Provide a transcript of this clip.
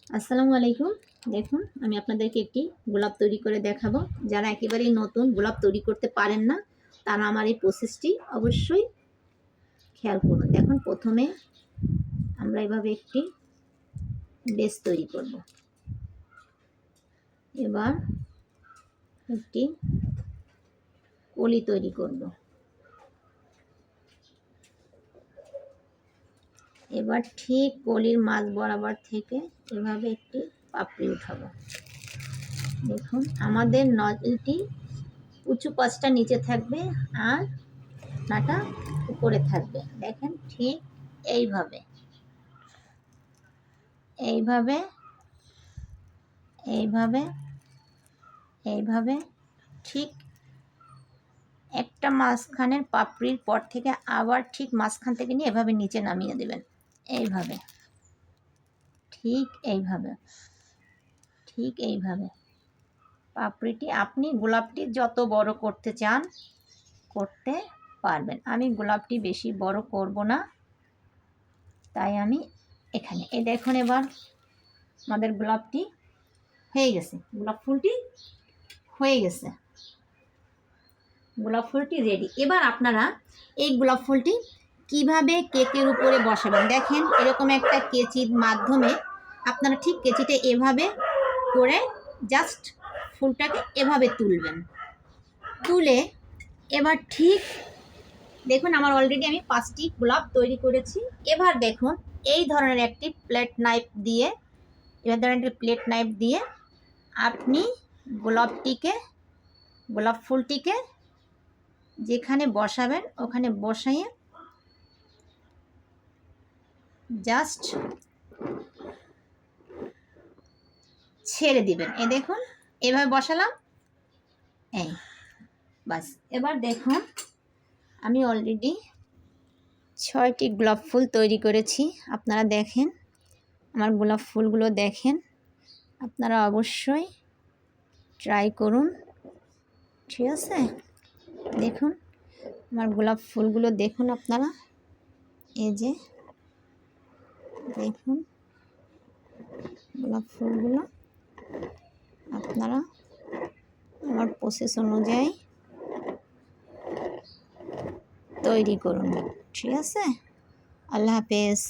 আসসালামু আলাইকুম। দেখুন আমি আপনাদেরকে একটি গোলাপ তৈরি করে দেখাবো। যারা একেবারেই নতুন গোলাপ তৈরি করতে পারেন না তারা আমার এই প্রসেসটি অবশ্যই খেয়াল করুন। দেখুন প্রথমে আমরা এভাবে একটি বেস তৈরি করব। এবার একটি কলি তৈরি করব। এবার ঠিক কলির মাঝ বরাবর থেকে এভাবে একটি পাপড়ি উঠাবো। দেখুন আমাদের নজলটি উঁচু পাশটা নিচে থাকবে আর নাটা উপরে থাকবে। দেখেন ঠিক এইভাবে এইভাবে এইভাবে এইভাবে ঠিক একটা মাঝখানের পাপড়ির পর থেকে আবার ঠিক মাঝখান থেকে নিয়ে এভাবে নিচে নামিয়ে দেবেন। এইভাবে ঠিক এইভাবে ঠিক এইভাবে পাপড়িটি আপনি গোলাপটি যত বড় করতে চান করতে পারবেন। আমি গোলাপটি বেশি বড় করব না, তাই আমি এখানে এই দেখুন এবার আমাদের গোলাপটি হয়ে গেছে, গোলাপ ফুলটি হয়ে গেছে, গোলাপ ফুলটি রেডি। এবার আপনারা এই গোলাপ ফুলটি কিভাবে কেকের উপরে বসাবেন দেখেন। এরকম একটা কেচির মাধ্যমে আপনারা ঠিক কেচিটা এভাবে করে জাস্ট ফুলটাকে এভাবে তুলবেন। তুলে এবার ঠিক দেখুন আমার অলরেডি আমি 5টি গোলাপ তৈরি করেছি। এবার দেখুন এই ধরনের একটি প্লেট নাইফ দিয়ে আপনি গোলাপ ফুলটিকে যেখানে বসাবেন ওখানে বসাইয়ে জাস্ট ছেড়ে দিবেন। এই দেখুন এভাবে বসালাম, এই বাস। এবার দেখুন আমি অলরেডি 6টি গোলাপ ফুল তৈরি করেছি। আপনারা দেখেন আমার গোলাপ ফুলগুলো দেখেন, আপনারা অবশ্যই ট্রাই করুন, ঠিক আছে? দেখুন আমার গোলাপ ফুলগুলো দেখুন আপনারা, এই যে দেখুন গোলাপ ফুলগুলো আপনারা আমার প্রসেস অনুযায়ী তৈরি করুন, ঠিক আছে? আল্লাহ হাফেজ।